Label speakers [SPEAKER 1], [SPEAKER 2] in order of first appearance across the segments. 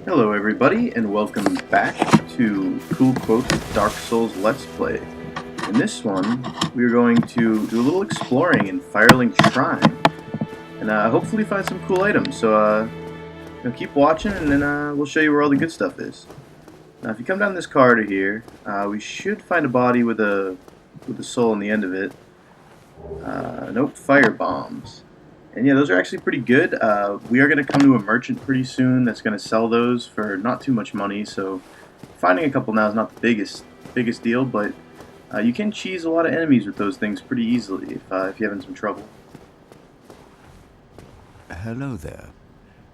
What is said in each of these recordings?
[SPEAKER 1] Hello everybody, and welcome back to Cool Quotes Dark Souls Let's Play. In this one, we're going to do a little exploring in Firelink Shrine, and hopefully find some cool items. So, keep watching, and then we'll show you where all the good stuff is. Now, if you come down this corridor here, we should find a body with a soul on the end of it. Nope, fire bombs. And yeah, those are actually pretty good. We are going to come to a merchant pretty soon that's going to sell those for not too much money, so finding a couple now is not the biggest deal, but you can cheese a lot of enemies with those things pretty easily if you're having some trouble.
[SPEAKER 2] Hello there.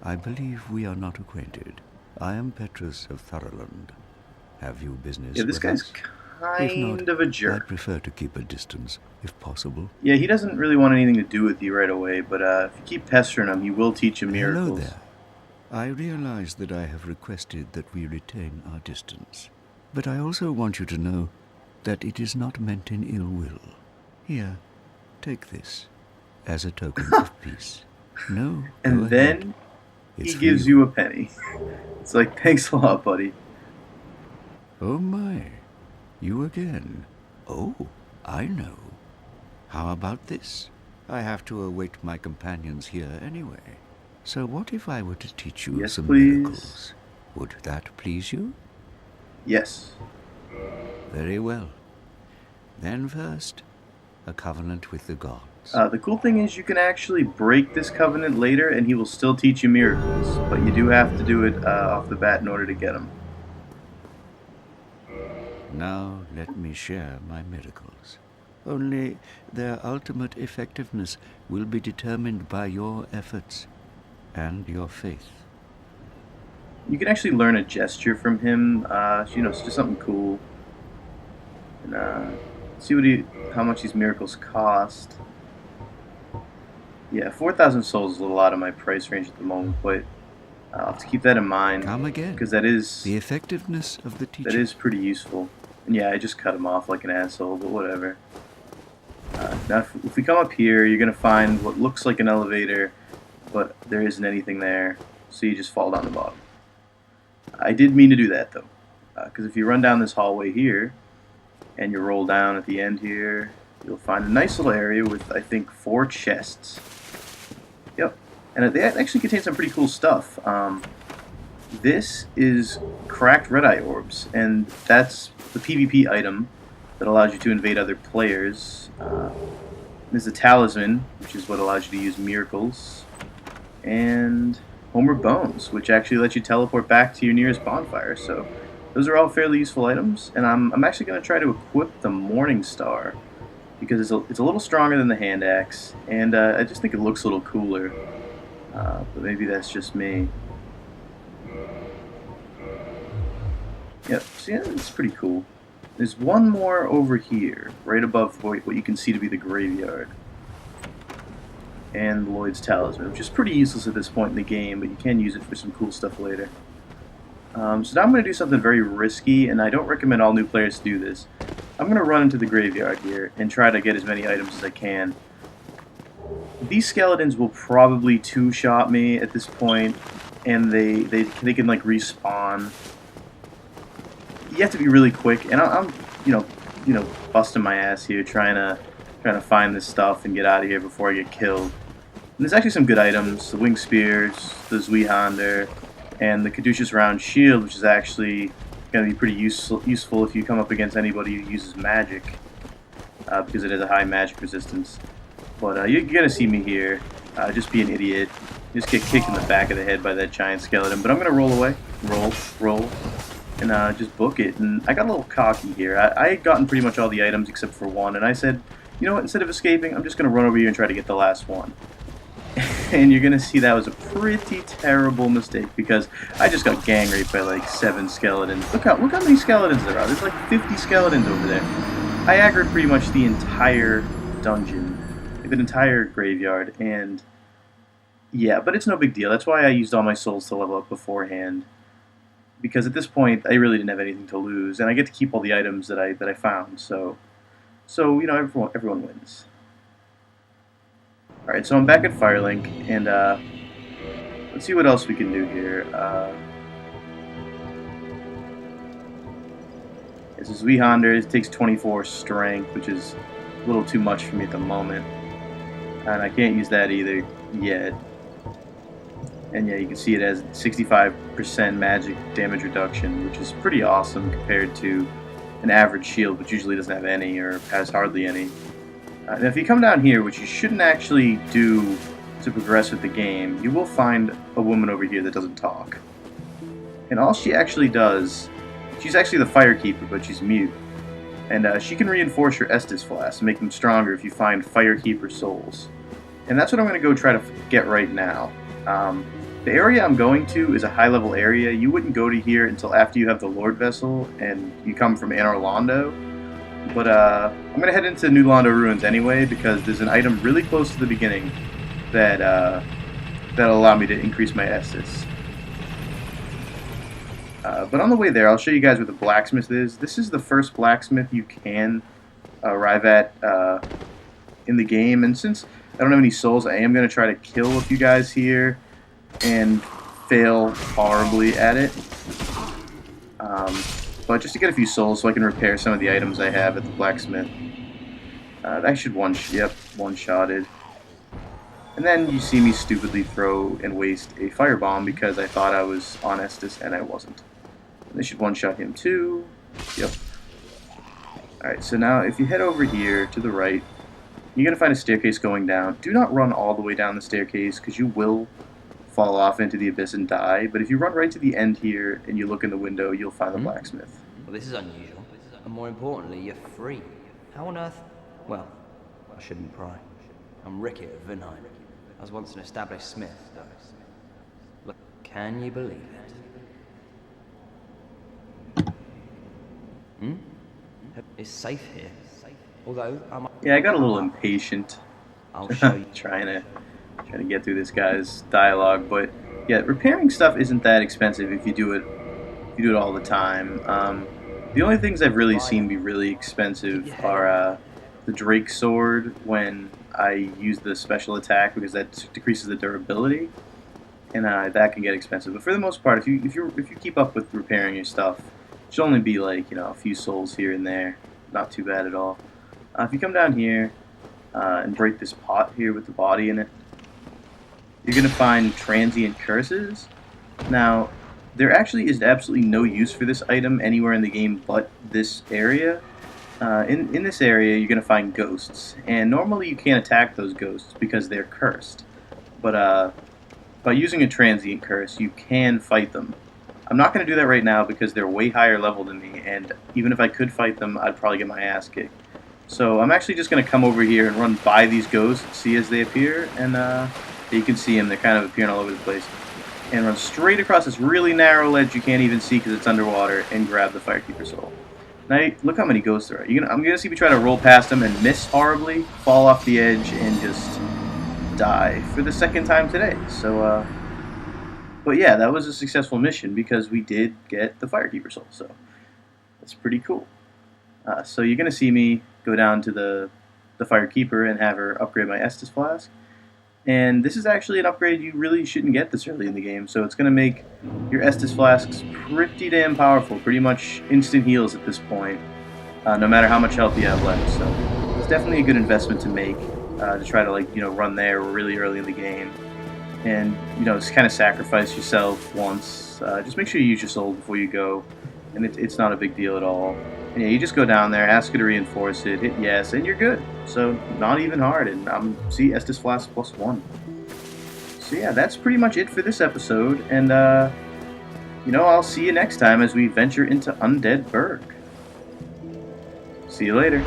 [SPEAKER 2] I believe we are not acquainted. I am Petrus of Thoroland. Have you business
[SPEAKER 1] Yeah, this
[SPEAKER 2] with
[SPEAKER 1] guy's
[SPEAKER 2] us?
[SPEAKER 1] kind of a
[SPEAKER 2] I
[SPEAKER 1] jerk.
[SPEAKER 2] prefer to keep a distance, if possible.
[SPEAKER 1] Yeah, he doesn't really want anything to do with you right away, but if you keep pestering him, he will teach you
[SPEAKER 2] Hello
[SPEAKER 1] miracles.
[SPEAKER 2] there. I realize that I have requested that we retain our distance, but I also want you to know that it is not meant in ill will. Here, take this as a token of peace. No,
[SPEAKER 1] And
[SPEAKER 2] go
[SPEAKER 1] then
[SPEAKER 2] ahead.
[SPEAKER 1] he
[SPEAKER 2] It's for
[SPEAKER 1] gives you a penny. It's like, thanks a lot, buddy.
[SPEAKER 2] Oh my, you again. Oh, I know. How about this? I have to await my companions here anyway. So what if I were to teach you
[SPEAKER 1] Yes,
[SPEAKER 2] some
[SPEAKER 1] please.
[SPEAKER 2] miracles? Would that please you?
[SPEAKER 1] Yes.
[SPEAKER 2] Very well. Then first, a covenant with the gods.
[SPEAKER 1] The cool thing is you can actually break this covenant later and he will still teach you miracles, but you do have to do it off the bat in order to get them.
[SPEAKER 2] Now let me share my miracles. Only their ultimate effectiveness will be determined by your efforts and your faith.
[SPEAKER 1] You can actually learn a gesture from him, it's just something cool. And see how much these miracles cost. Yeah, 4,000 souls is a lot of my price range at the moment, but I'll have to keep that in mind.
[SPEAKER 2] Come again.
[SPEAKER 1] Because that is
[SPEAKER 2] The effectiveness of the teaching.
[SPEAKER 1] That is pretty useful. And yeah, I just cut him off like an asshole, but whatever. Now, if we come up here, you're going to find what looks like an elevator, but there isn't anything there, so you just fall down the bottom. I did mean to do that, though, because if you run down this hallway here, and you roll down at the end here, you'll find a nice little area with, I think, 4 chests. Yep. And they actually contain some pretty cool stuff. This is cracked red eye orbs, and that's the PvP item that allows you to invade other players. There's a talisman, which is what allows you to use miracles, and Homeward Bones, which actually lets you teleport back to your nearest bonfire. So those are all fairly useful items, and I'm actually going to try to equip the Morning Star because it's a little stronger than the hand axe, and I just think it looks a little cooler. But maybe that's just me. Yep, see, it's pretty cool. There's one more over here, right above what you can see to be the graveyard. And Lloyd's Talisman, which is pretty useless at this point in the game, but you can use it for some cool stuff later. So now I'm going to do something very risky, and I don't recommend all new players do this. I'm going to run into the graveyard here and try to get as many items as I can. These skeletons will probably two-shot me at this point, and they can like respawn. You have to be really quick, and I'm busting my ass here trying to find this stuff and get out of here before I get killed. And there's actually some good items: the wing spears, the Zweihander, and the caduceus round shield, which is actually going to be pretty useful if you come up against anybody who uses magic, because it has a high magic resistance. But you're gonna see me here just be an idiot, just get kicked in the back of the head by that giant skeleton. But I'm gonna roll away, roll. And just book it. And I got a little cocky here. I had gotten pretty much all the items except for one, and I said, you know what, instead of escaping, I'm just going to run over here and try to get the last one. And you're going to see that was a pretty terrible mistake, because I just got gang raped by like 7 skeletons. Look how many skeletons there are. There's like 50 skeletons over there. I aggroed pretty much the entire dungeon, the entire graveyard, and yeah, but it's no big deal. That's why I used all my souls to level up beforehand. Because at this point, I really didn't have anything to lose, and I get to keep all the items that I found. So everyone wins. All right, so I'm back at Firelink, and let's see what else we can do here. This is Weehonder. It takes 24 strength, which is a little too much for me at the moment. And I can't use that either yet. And yeah, you can see it has 65% magic damage reduction, which is pretty awesome compared to an average shield, which usually doesn't have any or has hardly any. Now if you come down here, which you shouldn't actually do to progress with the game, you will find a woman over here that doesn't talk. And all she actually does, she's actually the Firekeeper, but she's mute. And she can reinforce your Estus Flask and make them stronger if you find Firekeeper souls. And that's what I'm going to go try to get right now. The area I'm going to is a high-level area. You wouldn't go to here until after you have the Lord Vessel and you come from Anor Londo. But I'm going to head into New Londo Ruins anyway because there's an item really close to the beginning that that'll allow me to increase my Estus. But on the way there, I'll show you guys where the Blacksmith is. This is the first Blacksmith you can arrive at in the game. And since I don't have any souls, I am going to try to kill a few guys here and fail horribly at it. But just to get a few souls so I can repair some of the items I have at the Blacksmith. That should one-shotted. And then you see me stupidly throw and waste a firebomb because I thought I was on Estus and I wasn't. They should one-shot him too. Yep. Alright, so now if you head over here to the right, you're going to find a staircase going down. Do not run all the way down the staircase because you will fall off into the abyss and die. But if you run right to the end here and you look in the window, you'll find the Blacksmith.
[SPEAKER 3] Well, this is unusual. And more importantly, you're free. How on earth? Well, I shouldn't pry. I'm Rickett of Vinheim. I was once an established smith, though. Look, can you believe it? It's safe here. Although I might...
[SPEAKER 1] Yeah, I got a little impatient.
[SPEAKER 3] I'll show you.
[SPEAKER 1] trying to get through this guy's dialogue, but yeah, repairing stuff isn't that expensive if you do it all the time. The only things I've really seen be really expensive are the Drake sword when I use the special attack because that decreases the durability, and that can get expensive. But for the most part, if you keep up with repairing your stuff, it should only be like a few souls here and there. Not too bad at all. If you come down here and break this pot here with the body in it, you're going to find transient curses. Now, there actually is absolutely no use for this item anywhere in the game but this area. In this area, you're going to find ghosts, and normally you can't attack those ghosts because they're cursed. But by using a transient curse, you can fight them. I'm not going to do that right now because they're way higher level than me, and even if I could fight them, I'd probably get my ass kicked. So I'm actually just going to come over here and run by these ghosts, see as they appear, and you can see them, they're kind of appearing all over the place. And run straight across this really narrow ledge you can't even see because it's underwater, and grab the Firekeeper soul. Now, look how many ghosts there are. I'm going to see me try to roll past them and miss horribly, fall off the edge, and just die for the second time today. So, but yeah, that was a successful mission because we did get the Firekeeper soul, so that's pretty cool. So you're going to see me go down to the Firekeeper and have her upgrade my Estus Flask. And this is actually an upgrade you really shouldn't get this early in the game, so it's going to make your Estus Flasks pretty damn powerful, pretty much instant heals at this point, no matter how much health you have left. So it's definitely a good investment to make, to try to run there really early in the game. And just kind of sacrifice yourself once. Just make sure you use your soul before you go, and it's not a big deal at all. And yeah, you just go down there, ask her to reinforce it, hit yes, and you're good. So not even hard. And see Estus Flask +1. So yeah, that's pretty much it for this episode. And I'll see you next time as we venture into Undead Burg. See you later.